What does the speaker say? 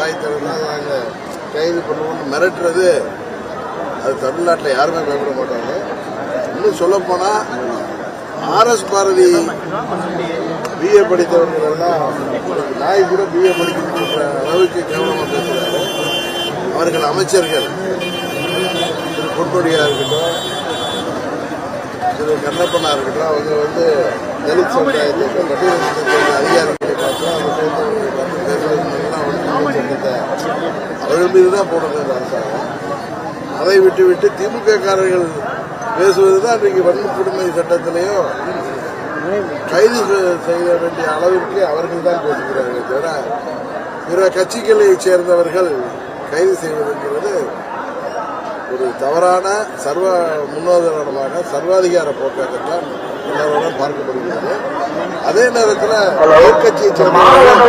வாய் திறந்தா நாங்கள் கைது பண்ணுவோம்னு மிரட்டுறது அது தமிழ்நாட்டில் யாருமே பயப்பட மாட்டாங்க. இன்னும் சொல்லப்போனா ஆர்எஸ் பாரதி பிஏ படித்தவர்கள் எல்லாம் நாய் கூட பிஏ படிக்கிற அளவுக்கு கேவலமாக பேசுகிறாரு. அவர்கள் அமைச்சர்கள் திரு பொன்முடியா இருக்கட்டும், திரு கண்ணப்பனா இருக்கட்டும், அவங்க தலித் சமுதாயத்தை பட்டியலினத்தை அதிகாரிகளை பார்த்தோம், அதை சேர்ந்தவர்களை பார்த்து பேசுவதெல்லாம் சட்டத்தை அவர்கள் மீது தான் போடுறது அரசாங்கம். அதை விட்டு திமுக காரர்கள் பேசுவதுதான் இன்றைக்கு வன்கொடுமை சட்டத்திலேயோ கைது செய்ய வேண்டிய அளவிற்கு அவர்கள் தான் பேசுகிறார்கள் தவிர பிற கட்சிகளை சேர்ந்தவர்கள் கைது செய்வதென்றது ஒரு தவறான முன்னோதாரணமாக சர்வாதிகார போக்காகத்தான் எல்லாரோடும் பார்க்கப்படுகிறது. அதே நேரத்தில் எதிர்கட்சியை சேர்ந்தவர்கள்